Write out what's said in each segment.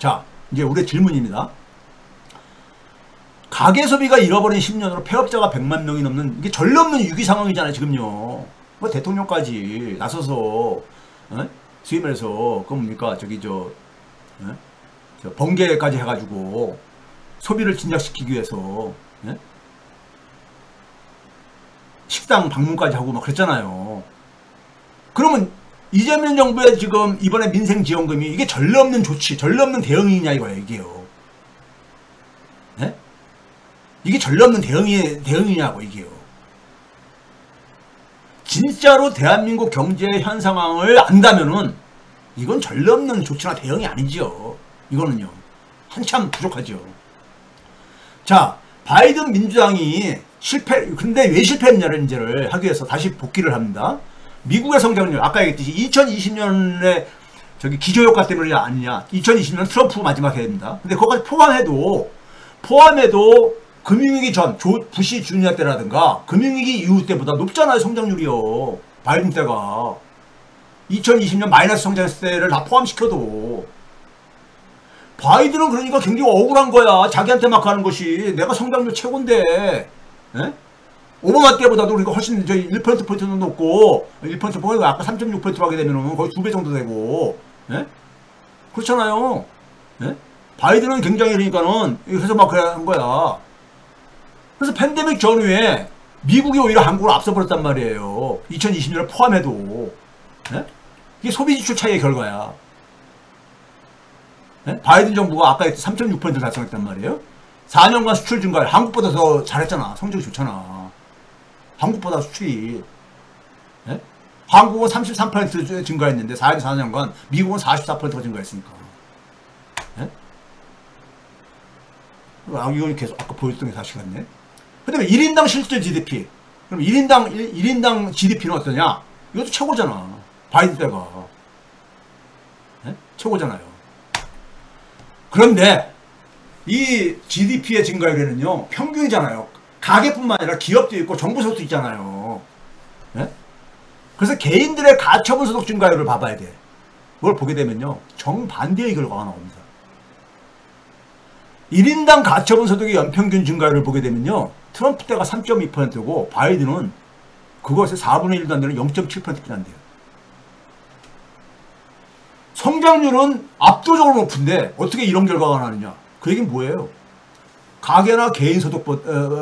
자, 이제 우리의 질문입니다. 가계소비가 잃어버린 10년으로 폐업자가 100만 명이 넘는, 이게 전례 없는 위기 상황이잖아요, 지금요. 뭐 대통령까지 나서서, 수임해서, 그 뭡니까, 번개까지 해가지고, 소비를 진작시키기 위해서, 식당 방문까지 하고 막 그랬잖아요. 그러면, 이재명 정부의 지금 이번에 민생지원금이 이게 전례 없는 조치, 전례 없는 대응이냐 이거예요, 이게요. 이게 전례 없는 대응이냐고, 이게요. 진짜로 대한민국 경제 현 상황을 안다면은, 이건 전례 없는 조치나 대응이 아니지요. 이거는요. 한참 부족하죠. 자, 바이든 민주당이 근데 왜 실패했냐를 문제를 하기 위해서 다시 복귀를 합니다. 미국의 성장률, 아까 얘기했듯이 2020년에 기저효과 때문이 아니냐. 2020년 트럼프 마지막 해입니다. 근데 그거까지 포함해도 금융위기 전, 부시 주니어 때라든가 금융위기 이후 때보다 높잖아요, 성장률이요. 바이든 때가. 2020년 마이너스 성장했을 때를 다 포함시켜도. 바이든은 그러니까 굉장히 억울한 거야. 자기한테 막 하는 것이. 내가 성장률 최고인데. 오바마 때보다도 그러니까 훨씬 1%포인트도 높고 1%포인트 아까 3.6%로 하게 되면은 거의 2배 정도 되고 그렇잖아요. 바이든은 굉장히 그러니까는 그래서 막 그래 한 거야. 그래서 팬데믹 전후에 미국이 오히려 한국을 앞서버렸단 말이에요. 2020년을 포함해도. 이게 소비지출 차이의 결과야. 바이든 정부가 아까 3.6% 달성했단 말이에요. 4년간 수출 증가를 한국보다 더 잘했잖아. 성적이 좋잖아. 한국보다 수출이. 한국은 33% 증가했는데 4년간 미국은 44%가 증가했으니까. 이건 계속 아까 보였던 게 다시 갔네. 그 다음에 1인당 실질 GDP. 그럼 1인당 GDP는 어떠냐? 이것도 최고잖아. 바이든 때가. 최고잖아요. 그런데 이 GDP의 증가율에는요, 평균이잖아요. 가계뿐만 아니라 기업도 있고 정부 소득도 있잖아요. 그래서 개인들의 가처분 소득 증가율을 봐봐야 돼. 그걸 보게 되면요, 정반대의 결과가 나옵니다. 1인당 가처분 소득의 연평균 증가율을 보게 되면요, 트럼프 때가 3.2%고 바이든은 그것의 4분의 1도 안 되는 0.7%뿐이 안 돼요. 성장률은 압도적으로 높은데 어떻게 이런 결과가 나느냐? 그 얘기는 뭐예요? 가계나 개인 소득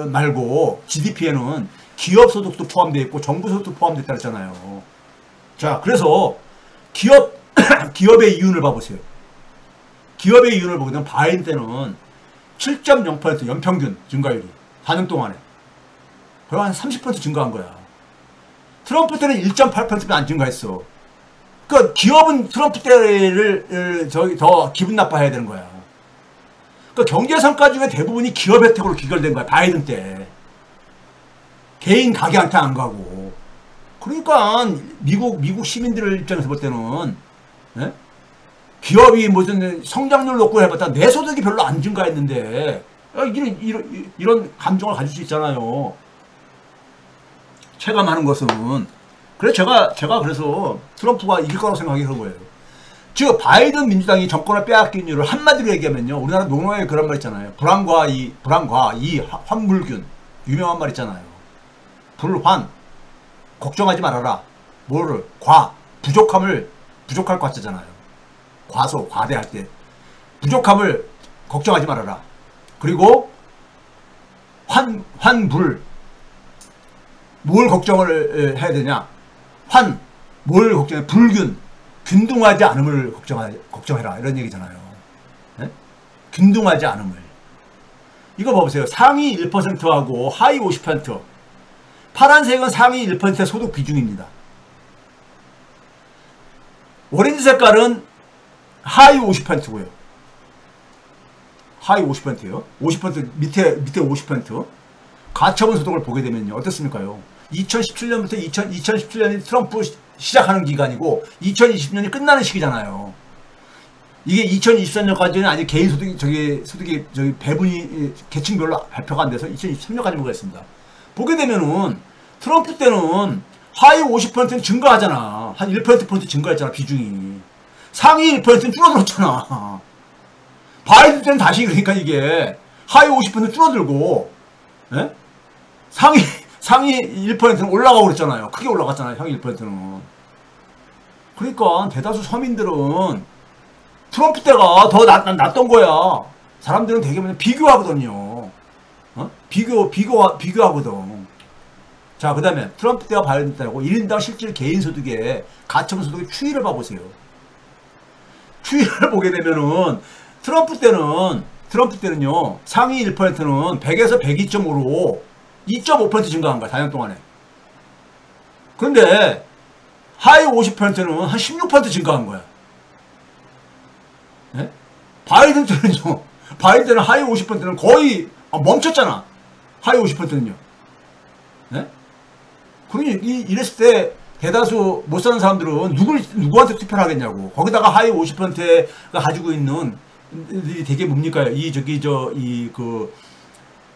말고 GDP에는 기업 소득도 포함되어 있고 정부 소득도 포함되어 있다 했잖아요. 자, 그래서 기업의 이윤을 봐보세요. 기업의 이윤을 보게 되면 바이든 때는 7.0% 연평균 증가율이 4년 동안에 거의 한 30% 증가한 거야. 트럼프 때는 1.8%도 안 증가했어. 그러니까 기업은 트럼프 때를 더 기분 나빠해야 되는 거야. 그러니까 경제 성과 중에 대부분이 기업 혜택으로 귀결된 거야. 바이든 때. 개인 가게한테 안 가고. 그러니까 미국 시민들 입장에서 볼 때는 기업이 무슨 성장률 높고 해봤다 내 소득이 별로 안 증가했는데 이런 감정을 가질 수 있잖아요. 체감하는 것은. 그래서 제가 그래서 트럼프가 이길 거라고 생각하기 그런 거예요. 즉 바이든 민주당이 정권을 빼앗긴 이유를 한마디로 얘기하면요, 우리나라 농어에 그런 말 있잖아요. 불안과 이 환불균, 유명한 말 있잖아요. 불환, 걱정하지 말아라. 뭐를 부족할 것 같잖아요. 과대할 때 부족함을 걱정하지 말아라. 그리고 환불, 뭘 걱정을 해야 되냐? 뭘 걱정해? 불균, 균등하지 않음을 걱정해라. 이런 얘기잖아요. 균등하지 않음을. 이거 봐보세요. 상위 1%하고 하위 50%. 파란색은 상위 1%의 소득 비중입니다. 오렌지 색깔은 하위 50%고요. 하위 50%요. 50% 밑에 50%. 가처분 소득을 보게 되면요, 어떻습니까요? 2017년부터 2017년이 트럼프 시작하는 기간이고 2020년이 끝나는 시기잖아요. 이게 2023년까지는 아직 개인 소득이 배분이 계층별로 발표가 안 돼서 2023년까지 보겠습니다. 보게 되면은 트럼프 때는 하위 50%는 증가하잖아. 한 1%포인트 증가했잖아, 비중이. 상위 1%는 줄어들었잖아. 바이든 때는 다시 그러니까 이게 하위 50% 줄어들고, 예? 상위 1%는 올라가고 그랬잖아요. 크게 올라갔잖아요. 상위 1%는. 그러니까 대다수 서민들은 트럼프 때가 더 낫던 거야. 사람들은 되게 비교하거든요. 비교하거든. 자, 그 다음에 트럼프 때와 바이든 때하고 1인당 실질 개인 소득의 가처분 소득의 추이를 봐보세요. 추이를 보게 되면은 트럼프 때는요, 상위 1%는 100에서 102.5로 2.5% 증가한 거야, 4년 동안에. 그런데 하위 50%는 한 16% 증가한 거야. 네? 바이든 때는 하위 50%는 거의 멈췄잖아. 하위 50%는요. 네? 그러니 이랬을 때 대다수 못 사는 사람들은 누구한테 투표를 하겠냐고. 거기다가 하위 50%가 가지고 있는 되게 뭡니까?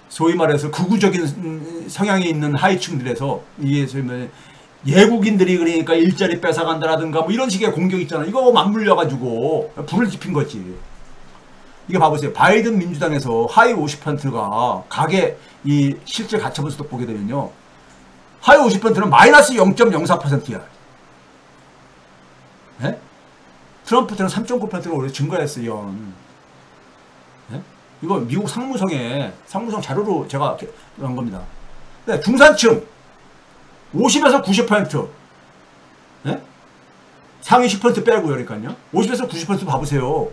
소위 말해서 극우적인 성향이 있는 하위층들에서 이게 예국인들이 그러니까 일자리 뺏어간다라든가 뭐 이런 식의 공격 있잖아. 이거 맞물려가지고 불을 지핀 거지. 이게 봐보세요. 바이든 민주당에서 하위 50%가 가계 이 실제 가처분 소득 보게 되면요. 하위 50%는 마이너스 0.04%야. 네? 트럼프 때는 3.9%가 오히려 증가했어요. 네? 이거 미국 상무성 자료로 제가 한 겁니다. 네, 중산층 50에서 90%. 네? 상위 10% 빼고요. 그러니까요. 50에서 90% 봐보세요.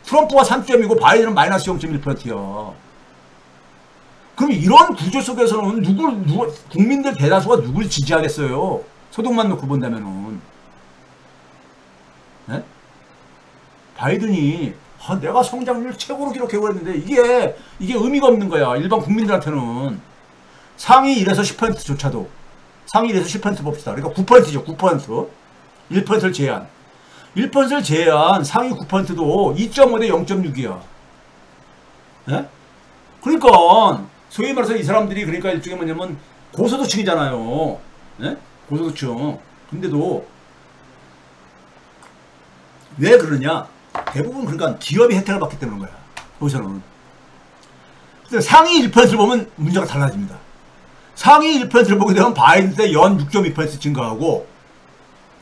트럼프가 3.이고 바이든은 마이너스 0.1%야. 그럼 이런 구조 속에서는 국민들 대다수가 누굴 지지하겠어요? 소득만 놓고 본다면은. 네? 바이든이 내가 성장률 최고로 기록해버렸는데 이게 의미가 없는 거야. 일반 국민들한테는. 상위 1에서 10%조차도. 상위 1에서 10% 봅시다. 그러니까 9%죠. 9%. 1%를 제한. 1%를 제한 상위 9%도 2.5 대 0.6이야. 네? 그러니까 소위 말해서 이 사람들이 그러니까 일종의 뭐냐면 고소득층이잖아요. 네? 고소득층. 근데도 왜 그러냐? 대부분 그러니까 기업이 혜택을 받기 때문인 거야. 거기서는. 근데 상위 1%를 보면 문제가 달라집니다. 상위 1%를 보게 되면 바이든 때 연 6.2% 증가하고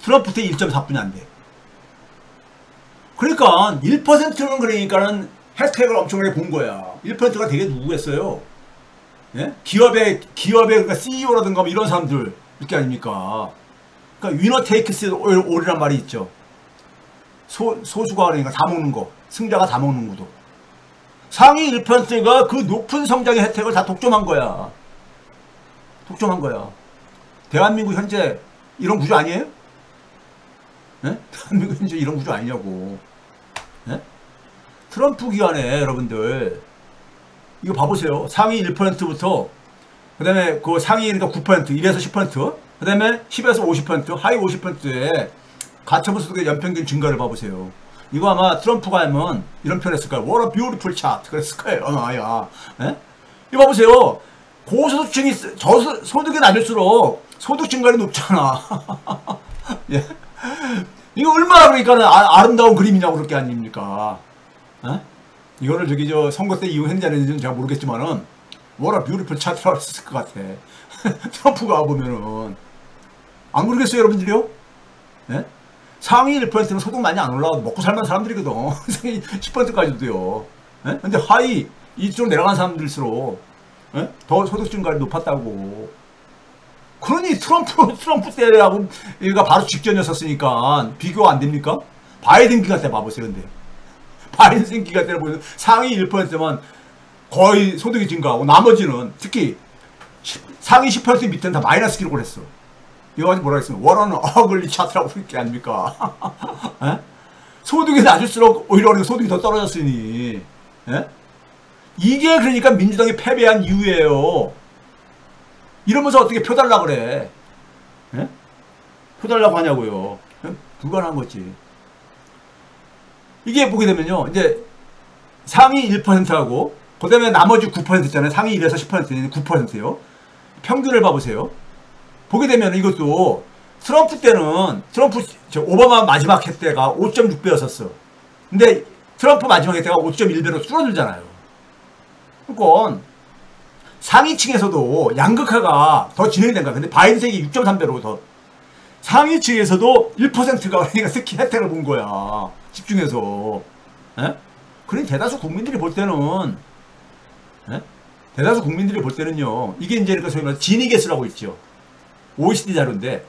트럼프 때 1.4분이 안 돼. 그러니까 1%는 그러니까는 혜택을 엄청나게 본 거야. 1%가 되게 누구겠어요? 예? 기업의 그러니까 CEO라든가 뭐 이런 사람들 이렇게 아닙니까? 그러니까 위너 테이크스 올이란 말이 있죠. 소수가 그러니까 다 먹는 거, 승자가 다 먹는 구도. 상위 1%가 그 높은 성장의 혜택을 다 독점한 거야. 독점한 거야. 대한민국 현재 이런 구조 아니에요? 예? 대한민국 현재 이런 구조 아니냐고. 예? 트럼프 기간에 여러분들 이거 봐보세요. 상위 1%부터 그 다음에 그 상위 그러니까 9%, 1에서 10%, 그 다음에 10에서 50%, 하위 50%의 가처분 소득의 연평균 증가를 봐보세요. 이거 아마 트럼프가 하면 이런 표현 했을 거예요. What a beautiful chart. 그랬을 거예요. 아야. 예? 이거 봐보세요. 고소득층이 소득이 낮을수록 소득 증가율이 높잖아. 예? 이거 얼마나 그러니까 아름다운 그림이냐고 그럴 게 아닙니까? 예? 이거를 선거 때 이용했는지는 제가 모르겠지만은 What a beautiful chart라고 했을 것 같아. 트럼프가 보면은 안 그러겠어요, 여러분들이요? 예? 상위 1%는 소득 많이 안 올라가도 먹고 살만 사람들이거든. 상위 10%까지도요. 예? 근데 하위 이쪽으로 내려간 사람들일수록 예? 더 소득 증가율이 높았다고. 그러니 트럼프 때하고 얘가 바로 직전이었으니까 비교가 안 됩니까? 바이든 기간 때 봐보세요. 근데 바이든 기간 때를 보면 상위 1%만 거의 소득이 증가하고 나머지는 특히 상위 10% 밑에는 다 마이너스 기록을 했어. 이거 가지고 뭐라 했으면 What an ugly chart라고 그럴 게 아닙니까? 에? 소득이 낮을수록 오히려 소득이 더 떨어졌으니. 에? 이게 그러니까 민주당이 패배한 이유예요. 이러면서 어떻게 표 달라 그래? 에? 표 달라고 하냐고요. 에? 불가능한 거지. 이게 보게 되면요. 이제 상위 1%하고 그 다음에 나머지 9% 있잖아요. 상위 1에서 10%는 9%요. 평균을 봐보세요. 보게 되면 이것도 트럼프 때는 오바마 마지막 해 때가 5.6배였었어. 근데 트럼프 마지막에 때가 5.1배로 줄어들잖아요. 그러니까 상위층에서도 양극화가 더 진행된 거야. 근데 바이든색이 6.3배로 더 상위층에서도 1%가 그러니까 스키 혜택을 본 거야. 집중해서. 예? 그러니 대다수 국민들이 볼 때는 예? 대다수 국민들이 볼 때는요. 이게 이제 이렇게 소위 말해서 지니 개수라고 있죠. OECD 자료인데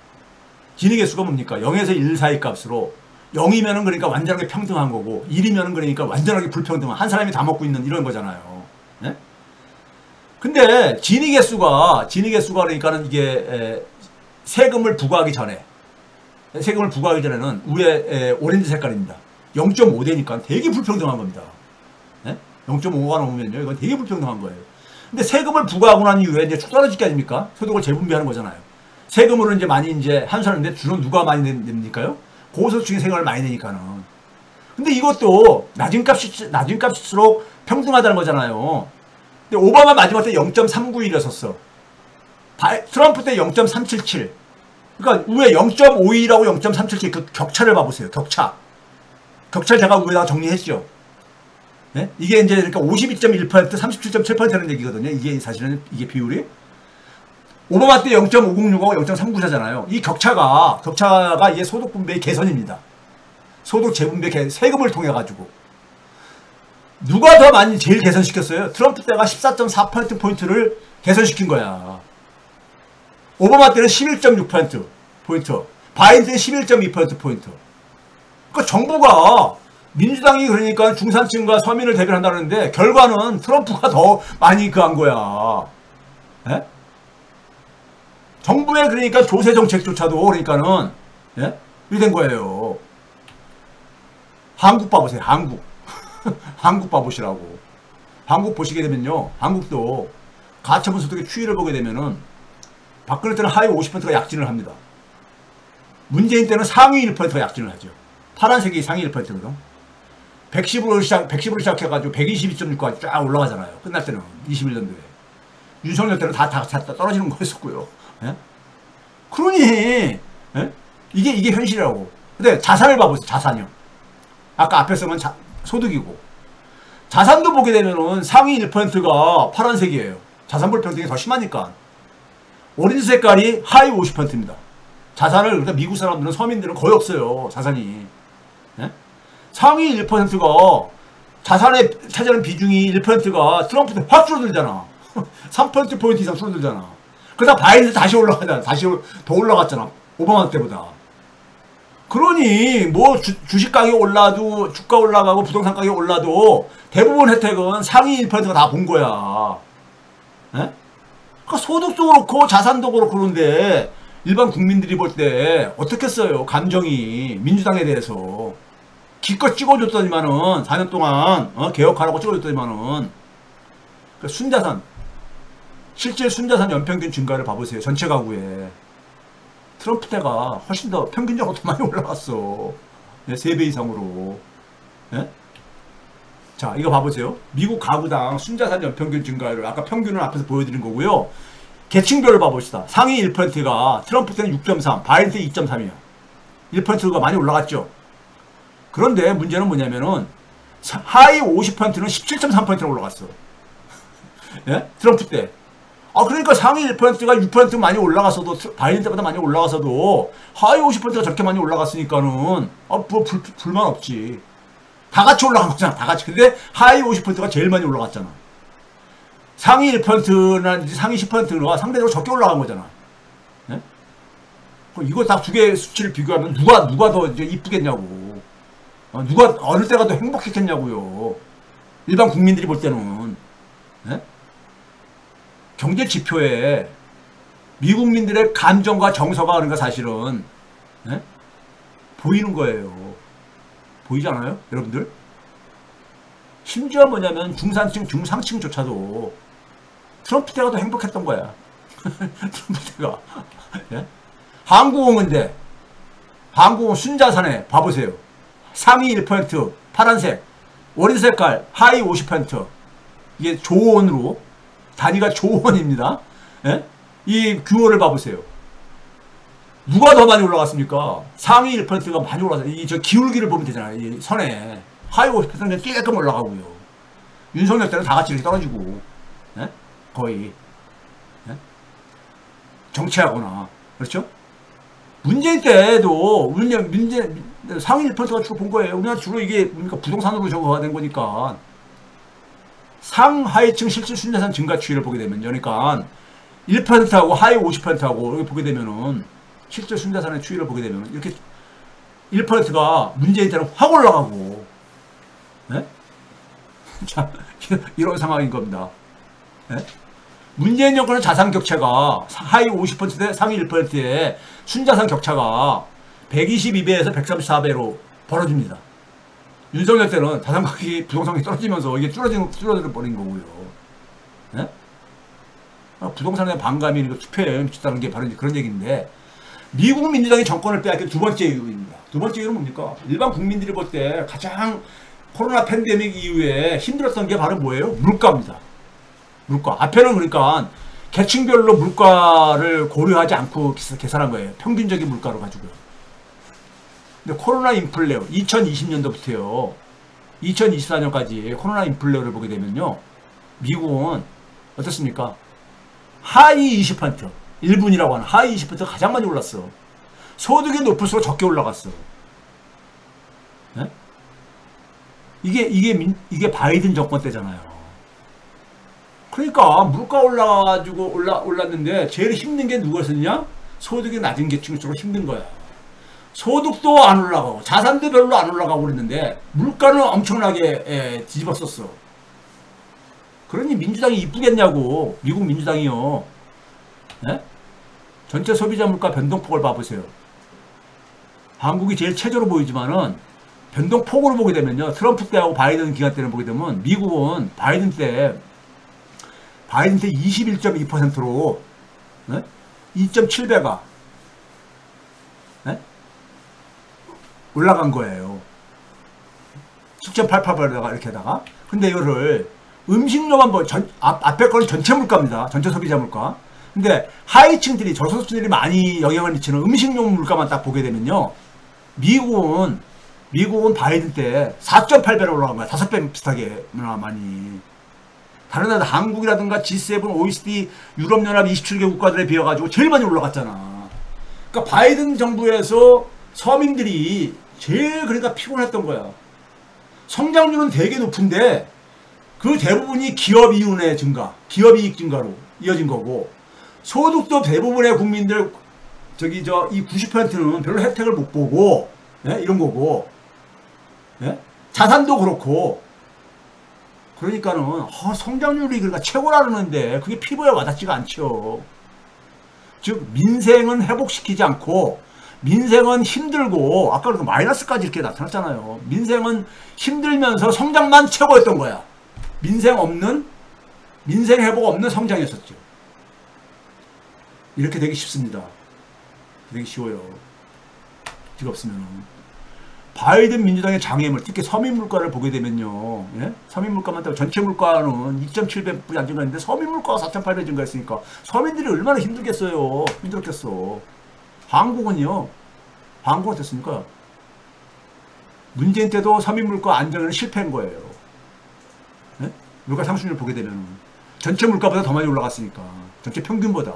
지니 개수가 뭡니까? 0에서 1 사이 값으로 0이면은 그러니까 완전하게 평등한 거고 1이면은 그러니까 완전하게 불평등한 한 사람이 다 먹고 있는 이런 거잖아요. 예? 근데 지니 개수가 그러니까는 이게 세금을 부과하기 전에는 위에 오렌지 색깔입니다. 0.5대니까 되게 불평등한 겁니다. 예? 0.5가 넘으면요. 이건 되게 불평등한 거예요. 근데 세금을 부과하고 난 이후에 이제 축 떨어질 게 아닙니까? 소득을 재분배하는 거잖아요. 세금으로 이제 많이 이제 환수하는데 주로 누가 많이 냅니까요? 고소득층이 세금을 많이 내니까는. 근데 이것도 낮은 값일수록 평등하다는 거잖아요. 근데 오바마 마지막 때 0.391이었었어. 트럼프 때 0.377. 그러니까 위에 0.52라고 0.377 그 격차를 봐보세요. 격차를 제가 위에다가 정리했죠. 네? 이게 이제 그러니까 52.1%, 37.7%는 얘기거든요. 이게 사실은 이게 비율이. 오바마 때 0.506하고 0.394잖아요. 이 격차가 이게 소득 분배의 개선입니다. 소득 재분배 세금을 통해 가지고 누가 더 많이 제일 개선시켰어요? 트럼프 때가 14.4%포인트를 개선시킨 거야. 오바마 때는 11.6%포인트, 바이든 때는 11.2%포인트. 그러니까 정부가 민주당이 그러니까 중산층과 서민을 대변한다는데 결과는 트럼프가 더 많이 한 거야. 예? 정부의 그러니까 조세 정책조차도 그러니까는 예? 이렇게 된 거예요. 한국 봐보세요. 한국 봐보시라고. 한국 보시게 되면요. 한국도 가처분 소득의 추이를 보게 되면은 박근혜 때는 하위 50%가 약진을 합니다. 문재인 때는 상위 1%가 약진을 하죠. 파란색이 상위 1%거든. 110으로 시작해가지고 122.6까지 쫙 올라가잖아요. 끝날 때는 21년도에. 윤석열 때는 다 떨어지는 거였었고요. 예? 그러니 예? 이게 현실이라고. 근데 자산을 봐보세요. 자산이요. 아까 앞에 쓰면 소득이고 자산도 보게 되면은 상위 1%가 파란색이에요. 자산 불평등이 더 심하니까. 오렌지 색깔이 하위 50%입니다. 자산을 그러니까 미국 사람들은 서민들은 거의 없어요. 자산이. 예? 상위 1%가 자산에 차지하는 비중이 1%가 트럼프 때 확 줄어들잖아. 3%포인트 이상 줄어들잖아. 그러다 바이든 다시 올라가잖아. 다시 더 올라갔잖아. 오바마 때보다. 그러니 뭐 주식 가격이 올라도 주가 올라가고 부동산 가격이 올라도 대부분 혜택은 상위 1%가 다 본 거야. 예? 그러니까 소득도 그렇고 자산도 그렇고 그런데 일반 국민들이 볼 때 어떻겠어요? 감정이 민주당에 대해서 기껏 찍어줬더니만은 4년 동안 개혁하라고 찍어줬더니만은 그러니까 순자산 실제 순자산 연평균 증가를 봐보세요. 전체 가구에 트럼프 때가 훨씬 더 평균적으로 더 많이 올라갔어. 네, 3배 이상으로. 네? 자, 이거 봐보세요. 미국 가구당 순자산 연평균 증가율을 아까 평균을 앞에서 보여드린 거고요. 계층별로 봐봅시다. 상위 1%가 트럼프 때는 6.3, 바이든 때 2.3이야. 1%가 많이 올라갔죠. 그런데 문제는 뭐냐면은 하위 50%는 17.3%로 올라갔어. 예? 트럼프 때. 그러니까 상위 1%가 6% 많이 올라갔어도 바이든 때보다 많이 올라가서도 하위 50%가 저렇게 많이 올라갔으니까는 뭐 불만 없지. 다 같이 올라간 거잖아. 다 같이. 근데 하위 50%가 제일 많이 올라갔잖아. 상위 1%나 상위 10%가 상대적으로 적게 올라간 거잖아. 네? 이거 다 두 개의 수치를 비교하면 누가 더 이제 이쁘겠냐고. 누가 어느 때가 더 행복했겠냐고요. 일반 국민들이 볼 때는. 네? 경제 지표에 미국민들의 감정과 정서가 그러니까 사실은 네? 보이는 거예요. 보이지 않아요? 여러분들? 심지어 뭐냐면 중산층, 중상층조차도 트럼프 때가 더 행복했던 거야. 트럼프 때가. 예? 한국은데 한국은 순자산에 봐보세요. 상위 1% 파란색, 오렌지 색깔 하위 50%. 이게 조원으로 단위가 조원입니다. 예? 이 규모를 봐보세요. 누가 더 많이 올라갔습니까? 상위 1%가 많이 올라갔어요. 저 기울기를 보면 되잖아요. 이 선에. 하위 50%는 찔끔 올라가고요. 윤석열 때는 다 같이 이렇게 떨어지고, 예? 거의. 예? 정치하거나. 그렇죠? 문재인 때도, 상위 1%가 주로 본 거예요. 우리나라 주로 이게 뭡니까? 부동산으로 저거가 된 거니까. 상하위층 실질 순자산 증가 추이를 보게 되면, 그러니까 1%하고 하위 50%하고 이렇게 보게 되면은, 실질 순자산의 추이를 보게 되면, 이렇게 1%가 문재인 때는 확 올라가고, 예? 자, 이런 상황인 겁니다. 예? 문재인 정권의 자산 격차가 하위 50%대 상위 1%의 순자산 격차가 122배에서 134배로 벌어집니다. 윤석열 때는 자산 가격이 부동산이 떨어지면서 이게 줄어들어 버린 거고요. 예? 부동산에 반감이 투표에 미쳤다는 게 바로 그런 얘기인데, 미국 민주당이 정권을 빼앗긴 두 번째 이유입니다. 두 번째 이유는 뭡니까? 일반 국민들이 볼 때 가장 코로나 팬데믹 이후에 힘들었던 게 바로 뭐예요? 물가입니다. 물가. 앞에는 그러니까 계층별로 물가를 고려하지 않고 계산한 거예요. 평균적인 물가로 가지고요. 근데 코로나 인플레 2020년도부터요. 2024년까지 코로나 인플레를 보게 되면요. 미국은 어떻습니까? 하위 20%, 1분이라고 하는 하위 20%가 가장 많이 올랐어. 소득이 높을수록 적게 올라갔어. 네? 이게 바이든 정권 때잖아요. 그러니까 물가 올랐는데 제일 힘든 게 누구였었냐? 소득이 낮은 계층일수록 힘든 거야. 소득도 안 올라가고 자산도 별로 안 올라가고 그랬는데 물가는 엄청나게 뒤집었었어. 그러니 민주당이 이쁘겠냐고. 미국 민주당이요. 네? 전체 소비자 물가 변동폭을 봐보세요. 한국이 제일 최저로 보이지만은 변동폭으로 보게 되면요. 트럼프 때하고 바이든 기간 때를 보게 되면 미국은 바이든 때 21.2%로 네? 2.7배가 네? 올라간 거예요. 10.88배에다가 이렇게다가. 근데 이거를 음식료만 앞에 거는 전체 물가입니다. 전체 소비자 물가. 근데 하위층들이 저소득층들이 많이 영향을 미치는 음식료 물가만 딱 보게 되면요. 미국은 바이든 때 4.8배로 올라간 거야. 5배 비슷하게 많이. 다른 나라 한국이라든가 G7, OECD, 유럽연합 27개 국가들에 비해가지고 제일 많이 올라갔잖아. 그러니까 바이든 정부에서 서민들이 제일 그러니까 피곤했던 거야. 성장률은 되게 높은데 그 대부분이 기업 이윤의 증가, 기업 이익 증가로 이어진 거고, 소득도 대부분의 국민들 이 90%는 별로 혜택을 못 보고, 예? 이런 거고, 예? 자산도 그렇고. 그러니까는 성장률이 그러니까 최고라는데 그게 피부에 와닿지가 않죠. 즉 민생은 회복시키지 않고 민생은 힘들고, 아까 그 마이너스까지 이렇게 나타났잖아요. 민생은 힘들면서 성장만 최고였던 거야. 민생 회복 없는 성장이었었죠. 이렇게 되기 쉽습니다. 되기 쉬워요. 지가 없으면. 바이든 민주당의 장애물, 특히 서민 물가를 보게 되면요. 예? 서민 물가만 따고 전체 물가는 2.7배 안 증가했는데 서민 물가가 4.8배 증가했으니까 서민들이 얼마나 힘들겠어요. 힘들었겠어. 한국은 어땠습니까? 문재인 때도 서민 물가 안정에는 실패한 거예요. 예? 물가 상승률 보게 되면 전체 물가보다 더 많이 올라갔으니까. 전체 평균보다.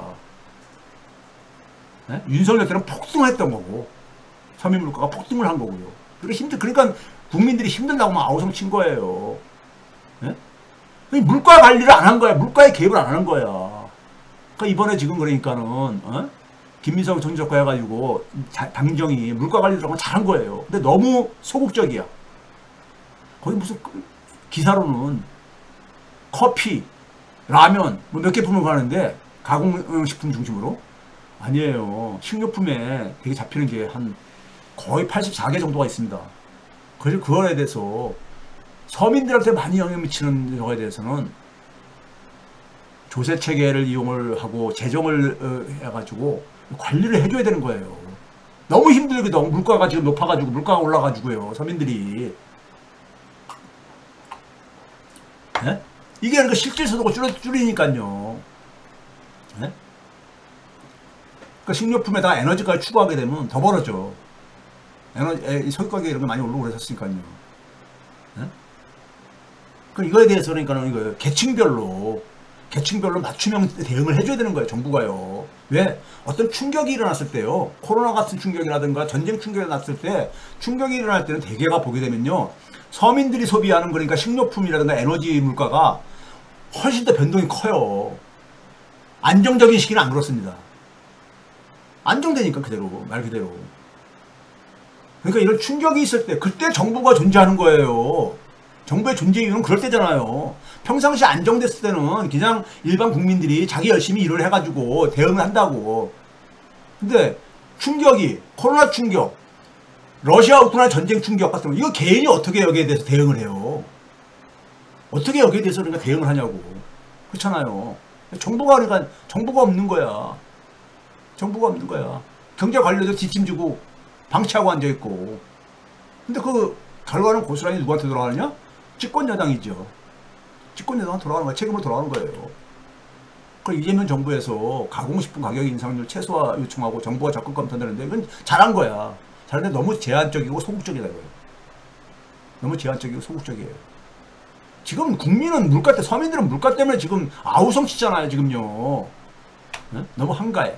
예? 윤석열 때는 폭등했던 거고 서민 물가가 폭등을 한 거고요. 그러니까 국민들이 힘들다고 막 아우성 친 거예요. 예? 물가 관리를 안 한 거야. 물가에 개입을 안 하는 거야. 그러니까 이번에 지금 그러니까는 김민석 정치적과 해가지고 당정이 물가 관리를 하고 잘한 거예요. 근데 너무 소극적이야. 거기 무슨 기사로는 커피, 라면 뭐 몇 개 품을 가는데 가공식품 중심으로 아니에요. 식료품에 되게 잡히는 게 한 거의 84개 정도가 있습니다. 그래서 그거에 대해서 서민들한테 많이 영향을 미치는 거에 대해서는 조세 체계를 이용을 하고 재정을 해가지고 관리를 해줘야 되는 거예요. 너무 힘들거든. 물가가 지금 높아가지고 물가가 올라가지고요. 서민들이. 네? 이게 그러니까 실질 소득을 줄이니까요. 네? 그러니까 식료품에다가 에너지까지 추가하게 되면 더 벌어져. 석유 가격 이런 거 많이 오르고 그랬었으니까요. 그 이거에 대해서 그러니까는 이거 계층별로 맞춤형 대응을 해줘야 되는 거예요, 정부가요. 왜? 어떤 충격이 일어났을 때요, 코로나 같은 충격이라든가 전쟁 충격이 났을 때, 충격이 일어날 때는 대개가 보게 되면요, 서민들이 소비하는 그러니까 식료품이라든가 에너지 물가가 훨씬 더 변동이 커요. 안정적인 시기는 안 그렇습니다. 안정되니까 그대로, 말 그대로. 그러니까 이런 충격이 있을 때 그때 정부가 존재하는 거예요. 정부의 존재 이유는 그럴 때잖아요. 평상시 안정됐을 때는 그냥 일반 국민들이 자기 열심히 일을 해가지고 대응을 한다고. 근데 충격이, 코로나 충격, 러시아 우크라이나 전쟁 충격 같은 거, 이거 개인이 어떻게 여기에 대해서 대응을 해요? 어떻게 여기에 대해서 그러니까 대응을 하냐고. 그렇잖아요. 정부가 그러니까 정부가 없는 거야. 정부가 없는 거야. 경제 관료도 뒷짐지고 방치하고 앉아있고. 근데 그 결과는 고스란히 누구한테 돌아가느냐? 집권 여당이죠. 집권 여당은 돌아가는 거야. 책임으로 돌아가는 거예요. 그 이재명 정부에서 가공식품 가격 인상률 최소화 요청하고 정부가 적극 검토하는데 이건 잘한 거야. 잘했는데 너무 제한적이고 소극적이다 이거예요. 너무 제한적이고 소극적이에요. 지금 국민은 물가 때, 서민들은 물가 때문에 지금 아우성치잖아요, 지금요. 네? 너무 한가해.